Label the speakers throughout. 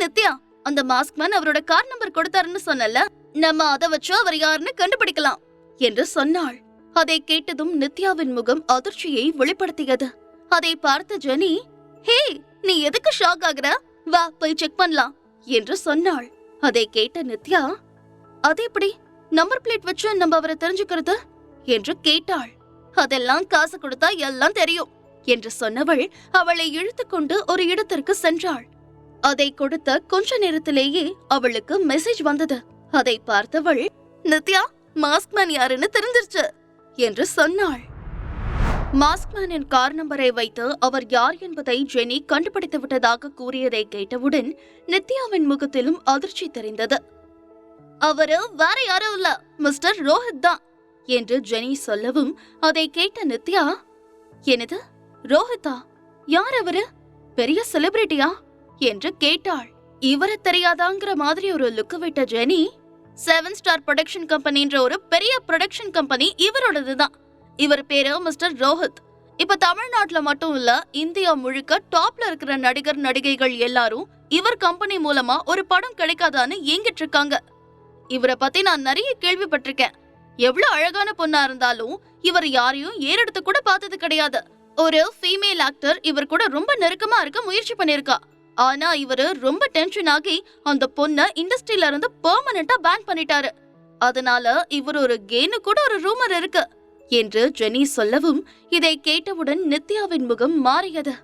Speaker 1: நித்யா, அந்த mask man அவரோட car number கொடுத்தாருன்னு சொன்னல, நம்ம அதை வச்சு அவர் யாருன்னு கண்டுபிடிக்கலாம் என்று சொன்னாள். அதை கேட்டதும் நித்யாவின் முகம் அதிர்ச்சியை வெளிப்படுத்தியது. அதை பார்த்த ஜெனி, ஹே, நீ எதுக்கு ஷாக் ஆகுற? வா போய் செக் பண்ணலாம் என்று சொன்னாள். அதை கேட்ட நித்யா, அது எப்படி நம்பர் பிளேட் வச்சு நம்ம அவரை தெரிஞ்சுக்கிறது என்று கேட்டாள். அதெல்லாம் காசு கொடுத்தா எல்லாம் தெரியும் என்று சொன்னவள் அவளை இழுத்துக்கொண்டு ஒரு இடத்திற்கு சென்றாள். அதை கொடுத்த கொஞ்ச நேரத்திலேயே அவளுக்கு மெசேஜ் வந்தது. அதை பார்த்தவள், நித்யா, மாஸ்க்மேன் யாருன்னு தெரிஞ்சிருச்சு என்று சொன்னாள். மாஸ்க்மேனின் கார் நம்பரை வைத்து அவர் யார் என்பதை ஜெனி கண்டுபிடித்து விட்டதாக கூறியதை கேட்டவுடன் நித்யாவின் முகத்திலும் அதிர்ச்சி தெரிந்தது. அவரு வேற யாரும் இல்ல, மிஸ்டர் ரோஹித் தான் என்று ஜெனி சொல்லவும் அதை கேட்ட நித்யா, என்னது ரோஹித்தா? யார் அவரு? பெரிய செலிபிரிட்டியா என்று கேட்டாள். இவரை தெரியாதாங்கிற மாதிரி ஒரு லுக்கு விட்ட ஜெனி, 7 ஸ்டார் ப்ரொடக்ஷன் கம்பெனின்ற ஒரு பெரிய ப்ரொடக்ஷன் கம்பெனி இவரோடதுதான். இவர் பேரு மிஸ்டர் ரோஹித். இப்ப தமிழ்நாட்டுல மட்டும் இல்ல, இந்தியா முழுக்க டாப்ல இருக்கிற நடிகர் நடிகைகள் எல்லாரும் இவர் கம்பெனி மூலமா ஒரு படம் கிடைக்காதான்னு ஏங்கிட்டு இருக்காங்க. இவரை பத்தி நான் நிறைய கேள்விப்பட்டிருக்கேன். எவ்வளவு அழகான பொண்ணா இருந்தாலும் இவர் யாரையும் ஏறெடுத்து கூட பார்த்தது கிடையாது. ஒரு ஃபீமேல் ஆக்டர் இவர் கூட ரொம்ப நெருக்கமா இருக்க முயற்சி பண்ணிருக்கா. ஆனா இவரு ரொம்ப டென்ஷன் ஆகி அந்த பொண்ண இண்டஸ்ட்ரியில இருந்து பெர்மனண்டா பேன் பண்ணிட்டாரு. அதனால இவர் ஒரு கேன்னு கூட ஒரு ரூமர் இருக்கு என்று ஜெனி சொல்லவும் இதை கேட்டவுடன் நித்யாவின் முகம் மாறியது.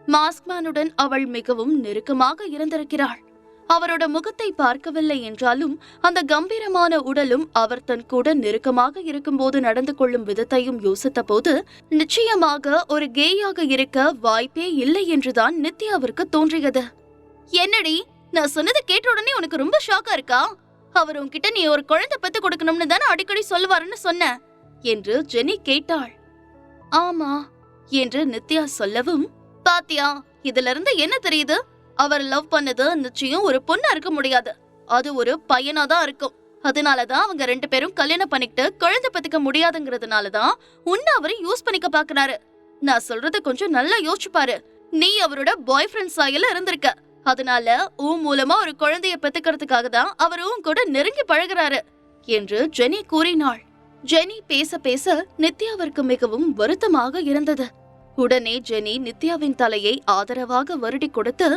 Speaker 1: மாஸ்க்மேனுடன் அவள் மிகவும் நெருக்கமாக இருந்திருக்கிறாள். அவரோட முகத்தை பார்க்கவில்லை என்றாலும் அந்த கம்பீரமான உடலும் அவர் தன் கூட நெருக்கமாக இருக்கும்போது நடந்து கொள்ளும் விதத்தையும் யோசித்த போது நிச்சயமாக ஒரு கேயாக இருக்க வாய்ப்பே இல்லை என்றுதான் நித்யாவிற்கு தோன்றியது. என்னடி, நான் சொன்னது கேட்ட உடனே உனக்கு ரொம்ப ஷாக்கா இருக்கா? அவர் உன்கிட்ட நீ ஒரு குழந்தை பெத்து கொடுக்கணும்னு தானே அடிக்கடி சொல்லுவாருன்னு சொன்ன என்று ஜெனி கேட்டாள். ஆமா என்று நித்யா சொல்லவும், பாத்தியா, இதுல இருந்து என்ன தெரியுது? அவர் லவ் பண்ணது நிச்சயம் ஒரு பொண்ணா இருக்க முடியாது, அது ஒரு பையனாதான் இருக்கும். அதனாலதான் அவங்க 2 பேரும் கல்யாணம் பண்ணிக்கிட்டு குழந்தை பெத்துக்க முடியாதுங்கிறதுனாலதான் உன்னை அவரை யூஸ் பண்ணிக்க பாக்குறாரு. நான் சொல்றத கொஞ்சம் நல்லா யோசிச்சு பாரு. நீ அவரோட பாய் ஃப்ரெண்ட் சாயல இருந்திருக்க. அதனால உன் மூலமா ஒரு குழந்தைய பெத்துக்கிறதுக்காக தான் அவர் உன் கூட நெருங்கி பழகுறாரு என்று ஜெனி கூறினாள். ஜெனி பேச பேச நித்யாவிற்கு மிகவும் வருத்தமாக இருந்தது. உடனே ஜெனி நித்யாவின் தலையை ஆதரவாக வருடி கொடுத்து,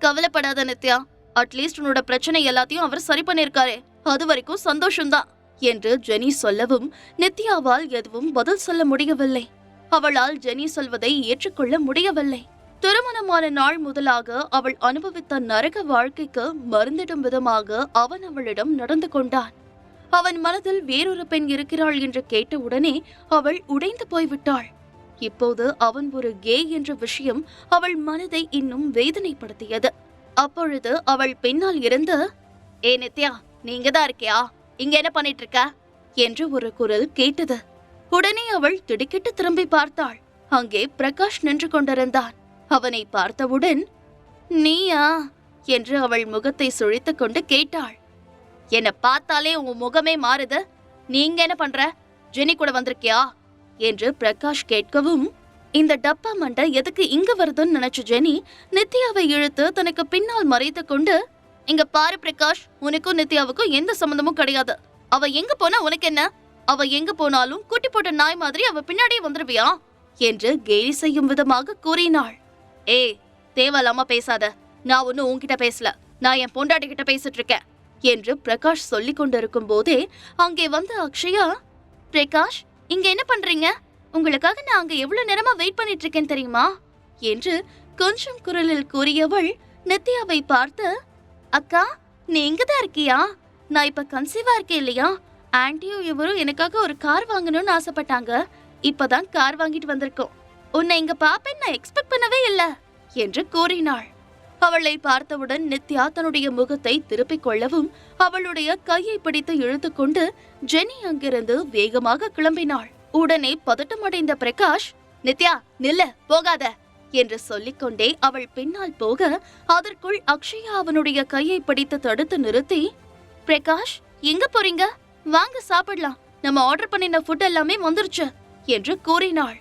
Speaker 1: கவலைப்படாத நித்யா, அட்லீஸ்ட் உன்னோட பிரச்சனை எல்லாத்தையும் அவர் சரி பண்ணிருக்காரே, அது வரைக்கும் சந்தோஷம்தான் என்று ஜெனி சொல்லவும் நித்யாவால் எதுவும் பதில் சொல்ல முடியவில்லை. அவளால் ஜெனி சொல்வதை ஏற்றுக்கொள்ள முடியவில்லை. திருமணமான நாள் முதலாக அவள் அனுபவித்த நரக வாழ்க்கைக்கு மருந்திடும் விதமாக அவன் அவளிடம் நடந்து கொண்டான். அவன் மனதில் வேறொரு பெண் இருக்கிறாள் என்று கேட்டவுடனே அவள் உடைந்து போய்விட்டாள். இப்போது அவன் ஒரு கே என்ற விஷயம் அவள் மனதை இன்னும் வேதனைப்படுத்தியது. அப்பொழுது அவள் பின்னால் இருந்து, ஏ நித்யா, நீங்க தான் இருக்கியா? இங்க என்ன பண்ணிட்டு இருக்க என்று ஒரு குரல் கேட்டது. உடனே அவள் திடுக்கிட்டு திரும்பி பார்த்தாள். அங்கே பிரகாஷ் நின்று கொண்டிருந்தான். அவனை பார்த்தவுடன், நீயா என்று அவள் முகத்தை சுழித்துக் கொண்டு கேட்டாள். என்ன பார்த்தாலே உன் முகமே மாறுது. நீங்க என்ன பண்ற? ஜெனி கூட வந்திருக்கியா என்று பிரகாஷ் கேட்கவும், இந்த டப்பா மண்டை எதுக்கு இங்க வருதுன்னு நினைச்ச ஜெனி நித்யாவை இழுத்து தனக்கு பின்னால் மறைத்து கொண்டு, இங்க பாரு பிரகாஷ், உனக்கும் நித்யாவுக்கும் எந்த சம்பந்தமும் கிடையாது. அவ எங்க போனா உனக்கு என்ன? அவ எங்க போனாலும் குட்டி போட்ட நாய் மாதிரி அவ பின்னாடியே வந்துருவியா என்று கேலி செய்யும் விதமாக கூறினாள். ஏய், தேவையில்லாம பேசாத. நான் ஒன்னும் உன்கிட்ட பேசல, நான் என் பொண்டாட்டி கிட்ட பேசிட்டு இருக்கேன் என்று பிரகாஷ் சொல்லிக் கொண்டிருக்கும் போதே அங்கே வந்த அக்ஷயா, பிரகாஷ், இங்க என்ன பண்றீங்க? உங்களுக்காக நான் அங்க எவ்வளவு நேரமா வெயிட் பண்ணிட்டு இருக்கேன் தெரியுமா என்று கொஞ்சம் குரலில் கூறியவள் நித்யாவை பார்த்து, அக்கா, நீ இங்கதான் இருக்கியா? நான் இப்ப கன்சீவா இருக்கேன் இல்லையா? ஆன்டியும் இவரும் எனக்காக ஒரு கார் வாங்கணும்னு ஆசைப்பட்டாங்க. இப்பதான் கார் வாங்கிட்டு வந்திருக்கோம். உன்னை இங்க பாப்பேன் நான் எக்ஸ்பெக்ட் பண்ணவே இல்ல என்று கூறினாள். அவளை பார்த்தவுடன் நித்யா தன்னுடைய முகத்தை திருப்பிக் கொள்ளவும் அவளுடைய கையை பிடித்து இழுத்துக்கொண்டு ஜெனி அங்கிருந்து வேகமாக கிளம்பினாள். உடனே பதட்டமடைந்த பிரகாஷ், நித்யா நில்ல, போகாத என்று சொல்லிக்கொண்டே அவள் பின்னால் போக அதற்குள் அக்ஷயா அவனுடைய கையை பிடித்து தடுத்து நிறுத்தி, பிரகாஷ், எங்க போறீங்க? வாங்க சாப்பிடலாம், நம்ம ஆர்டர் பண்ணின ஃபுட் எல்லாமே வந்துருச்சு என்று கூறினாள்.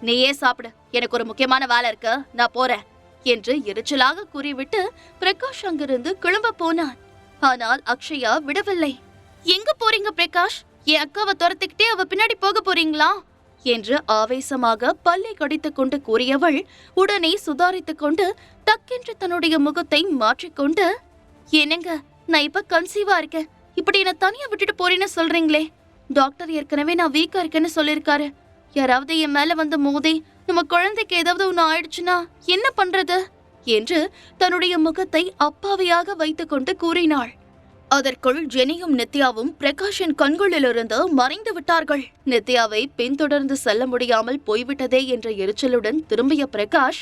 Speaker 1: நீயே சாப்பிடு, எனக்கு ஒரு முக்கியமான வேலை இருக்கு, நான் போறேன் என்று எரிச்சலாக கூறிவிட்டு பிரகாஷ் அங்கிருந்து கிளம்ப போனான். ஆனால் அக்ஷயா விடவில்லை. எங்க போறீங்க பிரகாஷ்? என் அக்காவை துரத்திக்கிட்டே அவ பின்னாடி போக போறீங்களா என்று ஆவேசமாக பல்லை கடித்துக் கொண்டு கூறியவள் உடனே சுதாரித்துக் கொண்டு டக்கென்று தன்னுடைய முகத்தை மாற்றிக்கொண்டு, என்னங்க, நான் இப்ப கன்சீவா இருக்கேன், இப்படி என்ன தனியா விட்டுட்டு போறேன்னு சொல்றீங்களே? டாக்டர் ஏற்கனவே நான் வீக்கா இருக்கேன்னு சொல்லிருக்காரு. யாராவது என் மேல வந்து மோதி நம்ம குழந்தைக்கு ஏதாவது ஒண்ணு ஆயிடுச்சுன்னா என்ன பண்றது என்று தன்னுடைய முகத்தை அப்பாவியாக வைத்துக் கொண்டு கூறினாள். அதற்குள் ஜெனியும் நித்யாவும் பிரகாஷின் கண்களிலிருந்து மறைந்து விட்டார்கள். நித்யாவை பின்தொடர்ந்து செல்ல முடியாமல் போய்விட்டதே என்ற எரிச்சலுடன் திரும்பிய பிரகாஷ்,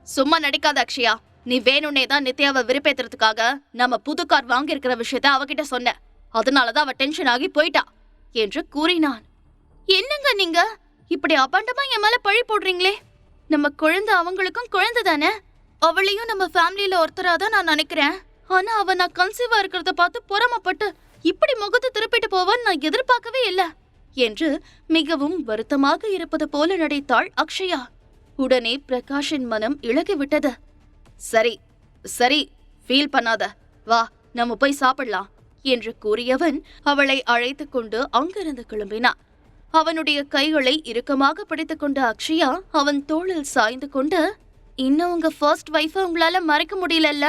Speaker 1: சும்மா நடிக்காத அக்ஷயா, நீ வேணும்னே தான் நித்யாவை விருப்பேத்துறதுக்காக நம்ம புது கார் வாங்கியிருக்கிற விஷயத்த அவகிட்ட சொன்ன, அதனாலதான் அவ டென்ஷன் ஆகி போயிட்டா என்று கூறினான். என்னங்க நீங்க இப்படி அபாண்டமா என் மேல பழி போடுறீங்களே? நம்ம குழந்தை அவங்களுக்கும் குழந்தை தானே, அவளையும் நம்ம ஃபேமிலியில ஒருத்தராதான் நான் நினைக்கிறேன். ஆனா அவ நான் கன்சீவா இருக்கிறத பார்த்து பொறாமப்பட்டு இப்படி முகத்தை திருப்பிட்டு போவான்னு நான் எதிர்பார்க்கவே இல்ல என்று மிகவும் வருத்தமாக இருப்பது போல நடித்தாள் அக்ஷயா. உடனே பிரகாஷின் மனம் இளகிவிட்டது. சரி சரி, ஃபீல் பண்ணாத, வா நம்ம போய் சாப்பிடலாம் என்று கூறியவன் அவளை அழைத்து கொண்டு அங்கிருந்து கிளம்பினான். அவனுடைய கைகளை இறுக்கமாக பிடித்துக் கொண்ட அக்ஷயா அவன் தோளில் சாய்ந்து கொண்டு, இன்னும் உங்க ஃபர்ஸ்ட் வைஃப உங்களால மறைக்க முடியலல்ல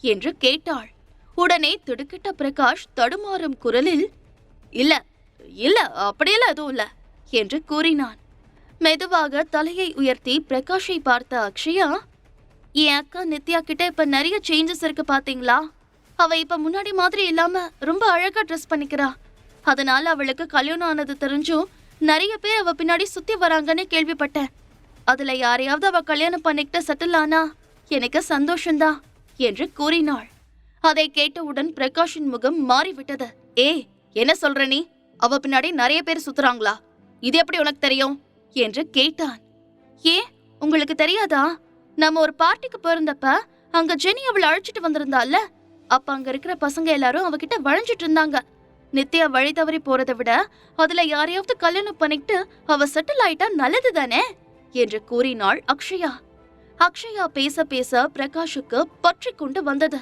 Speaker 1: என்று கேட்டாள். உடனே திடுக்கிட்ட பிரகாஷ் தடுமாறும் குரலில், இல்ல இல்ல, அப்படியெல்லாம் எதுவும் இல்ல என்று கூறினான். மெதுவாக தலையை உயர்த்தி பிரகாஷை பார்த்த அக்ஷயா, என் அக்கா நித்யா கிட்ட இப்ப நிறைய சேஞ்சஸ் இருக்கு பாத்தீங்களா? அவ இப்ப முன்னாடி மாதிரி இல்லாம ரொம்ப அழகா ட்ரெஸ் பண்ணிக்கிறா. அதனால அவளுக்கு கல்யாணம் ஆனது தெரிஞ்சும் நிறைய பேர் அவ பின்னாடி சுத்தி வராங்கன்னு கேள்விப்பட்டேன். அதுல யாரையாவது அவ கல்யாணம் பண்ணிக்கிட்டு செட்டில் ஆனா எனக்கு சந்தோஷம்தான் என்று கூறினாள். அதை கேட்டவுடன் பிரகாஷின் முகம் மாறிவிட்டது. என்ன சொல்ற நீ? அவ பின்னாடி நிறைய பேர் சுத்துறாங்களா? இது எப்படி உனக்கு தெரியும் என்று கேட்டான். உங்களுக்கு தெரியாதா? நம்ம ஒரு பார்ட்டிக்கு போயிருந்தப்ப அங்க ஜெனி அவளை அழைச்சிட்டு வந்திருந்தால, அப்ப அங்க இருக்கிற பசங்க எல்லாரும் அவகிட்ட வளைஞ்சிட்டு இருந்தாங்க. நித்யா வழி தவறி போறதை விட அதுல யாரையாவது கல்யாணம் பண்ணிக்கிட்டு அவ செட்டில் ஆயிட்டா நல்லது தானே என்று கூறினாள் அக்ஷயா. அக்ஷயா பேச பேச பிரகாஷுக்கு பற்றி கொண்டு வந்தது.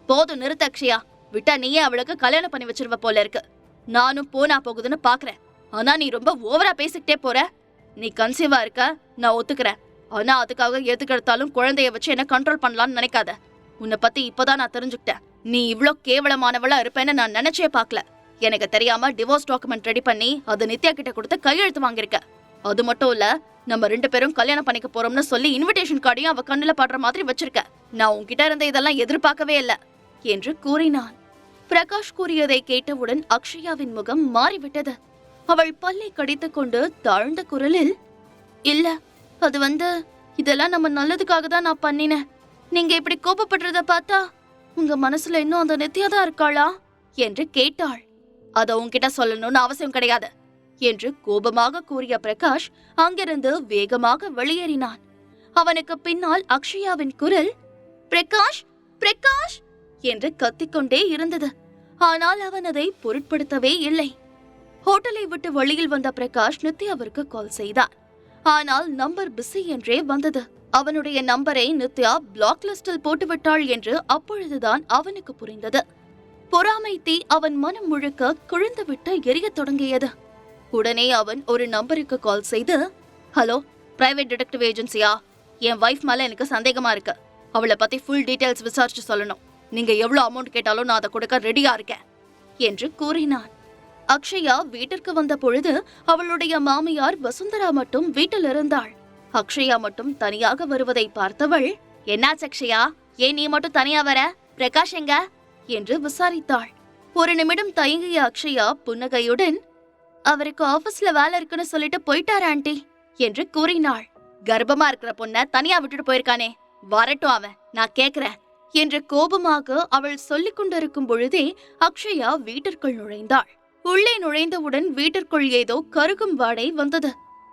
Speaker 1: போதும் நிறுத்த அக்ஷயா, விட்டா நீயே அவளுக்கு கல்யாணம் பண்ணி வச்சிருவ போல இருக்கு. நானும் போனா போகுதுன்னு பாக்குறேன், ஆனா நீ ரொம்ப ஓவரா பேசிக்கிட்டே போற. நீ கன்சீவா இருக்க, நான் ஒத்துக்கிறேன். ஆனா அதுக்காக எதுக்கு எடுத்தாலும் குழந்தைய வச்சு என்ன கண்ட்ரோல் பண்ணலாம்னு நினைக்காத. உன்னை பத்தி இப்பதான் நான் தெரிஞ்சுக்கிட்டேன். நீ இவ்ளோ கேவலமானவளா இருப்பேன்னு நான் நினைச்சே பாக்கல. எனக்கு தெரியாம டிவோர்ஸ் டாக்குமெண்ட் ரெடி பண்ணி அது நித்யா கிட்ட கொடுத்து கையெழுத்து வாங்கிருக்க. அது மட்டும் இல்ல, நம்ம 2 பேரும் கல்யாணம் பண்ணிக்க போறோம்னு சொல்லி இன்விடேஷன் கார்டையும் அவ கண்ணுல பாடுற மாதிரி வச்சிருக்க. நான் உன்கிட்ட இருந்த இதெல்லாம் எதிர்பார்க்கவே இல்ல என்று கூறினான். பிரகாஷ் கூறியதை கேட்டவுடன் அக்ஷயாவின் முகம் மாறிவிட்டது. அவள் பல்லை கடித்துக் கொண்டு தாழ்ந்த குரலில், இல்ல, அது இதெல்லாம் நம்ம நல்லதுக்காக தான் நான் பண்ணினேன். நீங்க இப்படி கோபப்படுறத பார்த்தா உங்க மனசுல இன்னும் அந்த நித்யா தான் இருக்காளா என்று கேட்டாள். அத உன்கிட்ட சொல்லணும்னு அவசியம் கிடையாது என்று கோபமாக கூறிய பிரகாஷ் அங்கிருந்து வேகமாக வெளியேறினான். அவனுக்கு பின்னால் அக்ஷயாவின் குரல், பிரகாஷ் பிரகாஷ் என்று கத்திக்கொண்டே இருந்தது. ஆனால் அவன் அதை பொருட்படுத்தவே இல்லை. ஹோட்டலை விட்டு வெளியில் வந்த பிரகாஷ் நித்யாவிற்கு கால் செய்தான். ஆனால் நம்பர் பிஸி என்றே வந்தது. அவனுடைய நம்பரை நித்யா பிளாக் லிஸ்டில் போட்டுவிட்டாள் என்று அப்பொழுதுதான் அவனுக்கு புரிந்தது. பொறாமை தீ அவன் மனம் முழுக்க குழிந்துவிட்டு எரியத் தொடங்கியது. உடனே அவன் ஒரு நம்பருக்கு கால் செய்து, ஹலோ, பிரைவேட் டிடெக்டிவ் ஏஜென்சியா? என் வைஃப் மேல எனக்கு சந்தேகமா இருக்கு. அவளை பத்தி ஃபுல் டீடைல்ஸ் விசாரிச்சு சொல்லணும். நீங்க எவ்வளவு அமௌண்ட் கேட்டாலும் நான் அதை கொடுக்க ரெடியா இருக்கேன் என்று கூறினான். அக்ஷயா வீட்டிற்கு வந்த பொழுது அவளுடைய மாமியார் வசுந்தரா மட்டும் வீட்டில் இருந்தாள். அக்ஷயா மட்டும் தனியாக வருவதை பார்த்தவள், என்னாச்சு அக்ஷயா, ஏன் நீ மட்டும் தனியா வர? பிரகாஷ் எங்க என்று விசாரித்தாள். ஒரு நிமிடம் தயங்கிய அக்ஷயா புன்னகையுடன், அவருக்கு ஆபீஸ்ல வேலை இருக்குன்னு சொல்லிட்டு போயிட்டாரு ஆண்டி என்று கூறினாள். கர்ப்பமா இருக்கிற பொண்ண தனியா விட்டுட்டு போயிருக்கானே, வரட்டும் அவன், நான் கேக்குறேன் என்று கோபமாக அவள் சொல்லிக் கொண்டிருக்கும் பொழுதே அக்ஷயா வீட்டிற்குள் நுழைந்தாள். உள்ளே நுழைந்தவுடன் வீட்டிற்குள் ஏதோ கருகும் வாடை வந்தது.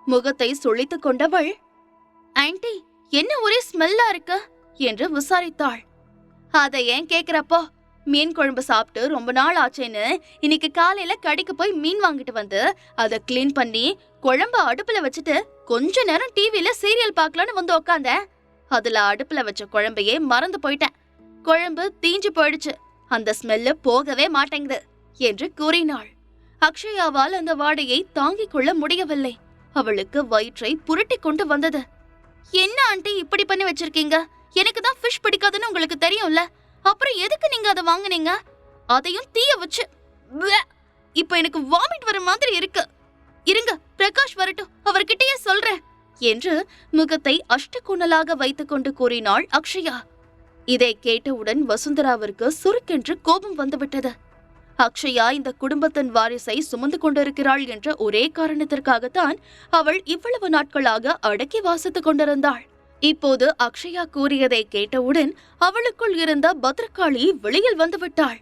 Speaker 1: முகத்தை சுளித்துக் கொண்டவள், ஆண்டி, என்ன ஒரே ஸ்மெல்லா இருக்கு என்று விசாரித்தாள். அதை ஏன் கேக்குறப்போ, மீன் குழம்பு சாப்பிட்டு ரொம்ப நாள் ஆச்சேன்னு இன்னைக்கு காலையில கடைக்கு போய் மீன் வாங்கிட்டு வந்து அதை கிளீன் பண்ணி குழம்பு அடுப்புல வச்சுட்டு கொஞ்ச நேரம் டிவில சீரியல் பார்க்கலான்னு வந்து உக்காந்தேன். அதுல அடுப்புல வச்ச குழம்பையே மறந்து போயிட்டேன். குழம்பு தீஞ்சு போயிடுச்சு, அந்த ஸ்மெல்லு போகவே மாட்டேங்குது என்று கூறினாள். அக்ஷயாவால் அந்த வாடையை தாங்கிக் கொள்ள முடியவில்லை. அவளுக்கு வயிற்றை புரட்டி கொண்டு வந்தது. என்ன ஆண்டி இப்படி பண்ணி வச்சிருக்கீங்க? எனக்கு தான் ஃபிஷ் பிடிக்காதுன்னு உங்களுக்கு தெரியும்ல, அப்புறம் எதுக்கு நீங்க அதை வாங்குனீங்க? அதையும் தீய வச்சு. இப்ப எனக்கு வாமிட் வர மாதிரி இருக்கு. இருங்க, பிரகாஷ் வரட்டும், அவர்கிட்டயே சொல்றேன் என்று முகத்தை அஷ்டகோணலாக வைத்துக் கொண்டு கூறினாள் அக்ஷயா. இதை கேட்டவுடன் வசுந்தராவிற்கு சுருக்கென்று கோபம் வந்துவிட்டது. அக்ஷயா இந்த குடும்பத்தின் வாரிசை சுமந்து கொண்டிருக்கிறாள் என்ற ஒரே காரணத்திற்காகத்தான் அவள் இவ்வளவு நாட்களாக அடக்கி வாசித்துக் கொண்டிருந்தாள். இப்போது அக்ஷயா கூறியதை கேட்டவுடன் அவளுக்குள் இருந்த பத்ரகாளி வெளியில் வந்துவிட்டாள்.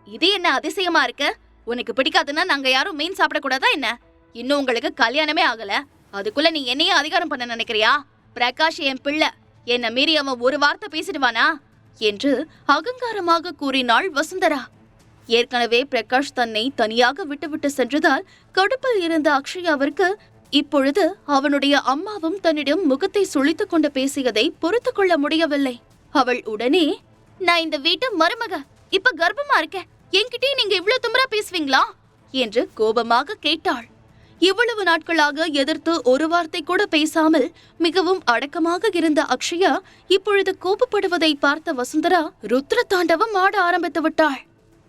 Speaker 1: இது என்ன அதிசயமா இருக்கு? உனக்கு பிடிக்காதுன்னா நாங்க யாரும் மீன் சாப்பிடக்கூடாதா என்ன? இன்னும் உங்களுக்கு கல்யாணமே ஆகல, அதுக்குள்ள நீ என்னையே அதிகாரம் பண்ண நினைக்கிறியா? பிரகாஷ் என் பிள்ளை, என்ன மீறி அவன் ஒரு வார்த்தை பேசிடுவானா என்று அகங்காரமாக கூறினாள் வசுந்தரா. ஏற்கனவே பிரகாஷ் தன்னை தனியாக விட்டுவிட்டு சென்றதால் கடுப்பில் இருந்த அக்ஷயாவிற்கு இப்பொழுது அவனுடைய அம்மாவும் தன்னிடம் முகத்தை சுளித்துக் கொண்டு பேசியதை பொறுத்து கொள்ள முடியவில்லை. அவள் உடனே, நான் இந்த வீட்டு மருமக, இப்ப கர்ப்பமா இருக்கேன், என்கிட்டயே நீங்க இவ்வளவு தும்பரா பேசுவீங்களா என்று கோபமாக கேட்டாள். இவ்வளவு நாட்களாக எதிர்த்து ஒரு வார்த்தை கூட பேசாமல் மிகவும் அடக்கமாக இருந்த அக்ஷயா இப்பொழுது கோபப்படுவதை பார்த்த வசுந்தரா ருத்ர தாண்டவம் ஆட ஆரம்பித்து விட்டாள்.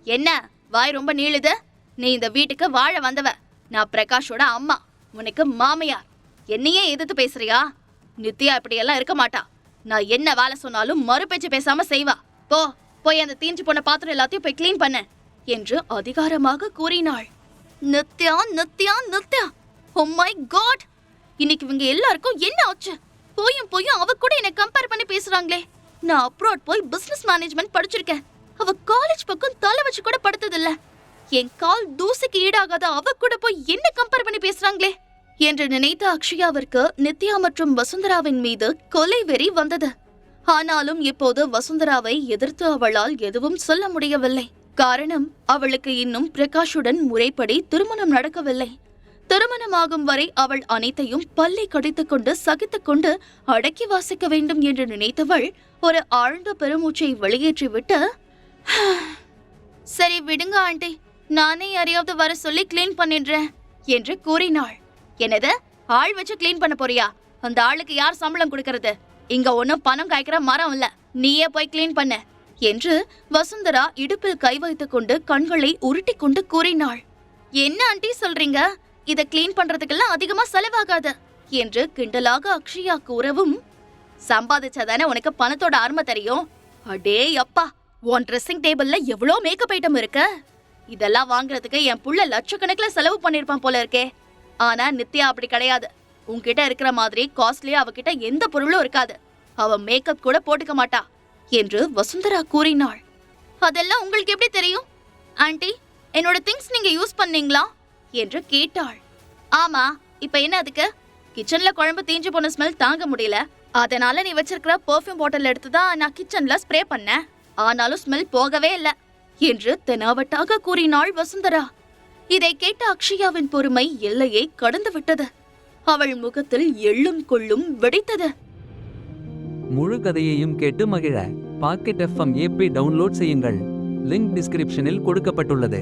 Speaker 1: என்ன வாய் ரொம்ப நீளுது? நீ இந்த வீட்டுக்கு வாழ வந்தவ, நான் பிரகாஷோட அம்மா, உனக்கு மாமியார். என்னையே எதிர்த்து பேசுறியா? நித்யா இப்படியெல்லாம் இருக்க மாட்டா. நான் என்ன வேலை சொன்னாலும் மறு பேச்சு பேசாம செய்வா. போய் அந்த தீஞ்சு போன பாத்திரம் எல்லாத்தையும் போய் கிளீன் பண்ண என்று அதிகாரமாக கூறினாள். Nithya Nithya Nithya, oh my god, இன்னைக்கு இவங்க எல்லாருக்கும் என்ன ஆச்சு? போயும் அவ கூட என்ன கம்பேர் பண்ணி பேசுறாங்களே. நான் அப்ராட் போய் பிசினஸ் மேனேஜ்மெண்ட் படிச்சிருக்கேன், அவ காலேஜ் பக்கம் தலை வச்சு கூட படுத்ததில்ல. என் கால் தூசிக்கு ஈடாகாத அவ கூட போய் என்ன கம்பேர் பண்ணி பேசுறாங்களே என்று நினைத்த அக்ஷயாவிற்கு நித்யா மற்றும் வசுந்தராவின் மீது கொலை வெறி வந்தது. ஆனாலும் இப்போது வசுந்தராவை எதிர்த்து அவளால் எதுவும் சொல்ல முடியவில்லை. காரணம், அவளுக்கு இன்னும் பிரகாஷுடன் முறைப்படி திருமணம் நடக்கவில்லை. திருமணமாகும் வரை அவள் அனைத்தையும் பல்லை கடித்துக் கொண்டு சகித்துக் கொண்டு அடக்கி வாசிக்க வேண்டும் என்று நினைத்தவள் ஒரு ஆழ்ந்த பெருமூச்சை வெளியேற்றிவிட்டு, சரி விடுங்க ஆண்டி, நானே யாரையாவது வர சொல்லி கிளீன் பண்ணிடுறேன் என்று கூறினாள். என்னது, ஆள் வச்சு கிளீன் பண்ண போறியா? அந்த ஆளுக்கு யார் சம்பளம் கொடுக்கறது? இங்க ஒன்னும் பணம் காய்க்கிற மரம் இல்ல, நீயே போய் கிளீன் பண்ண என்று வசுந்தரா இடுப்பில் கை வைத்துக் கொண்டு கண்களை உருட்டி கொண்டு கூறினாள். என்ன ஆண்டி சொல்றீங்க? இத கிளீன் பண்றதுக்கெல்லாம் அதிகமா செலவாகாது என்று கிண்டலாக அக்ஷயா கூறவும், சம்பாதிச்சாதானே உனக்கு பணத்தோட அருமை தெரியும். அடே அப்பா, உன் ட்ரெஸ்ஸிங் டேபிள்ல எவ்வளோ மேக்கப் ஐட்டம் இருக்கு. இதெல்லாம் வாங்குறதுக்கு என் புள்ள லட்சக்கணக்கில் செலவு பண்ணிருப்பான் போல இருக்கே. ஆனா நித்யா அப்படி கிடையாது. உன்கிட்ட இருக்கிற மாதிரி காஸ்ட்லியா அவகிட்ட எந்த பொருளும் இருக்காது. அவ மேக்கப் கூட போட்டுக்க மாட்டா என்று வசுந்தரா கூறினாள். அதெல்லாம் உங்களுக்கு எப்படி தெரியும் ஆண்டி? என்னோட திங்ஸ் நீங்க யூஸ் பண்ணீங்களா என்று கேட்டாள். ஆமா, இப்ப என்ன அதுக்கு? கிச்சன்ல குழம்பு தீஞ்சு போன ஸ்மெல் தாங்க முடியல, அதனால நீ வச்சிருக்கிற பெர்ஃப்யூம் பாட்டில் எடுத்துதான் நான் கிச்சன்ல ஸ்ப்ரே பண்ணேன். ஆனாலும் ஸ்மெல் போகவே இல்ல என்று தெனாவட்டாக கூறினாள் வசுந்தரா. இதை கேட்ட அக்ஷயாவின் பொறுமை எல்லையை கடந்து விட்டது. அவள் முகத்தில் எள்ளும் கொள்ளும் வெடித்தது.
Speaker 2: முழு கதையையும் கேட்டு மகிழ பாக்கெட் FM ஆப்பை டவுன்லோட் செய்யுங்கள். லிங்க் டிஸ்கிரிப்ஷனில் கொடுக்கப்பட்டுள்ளது.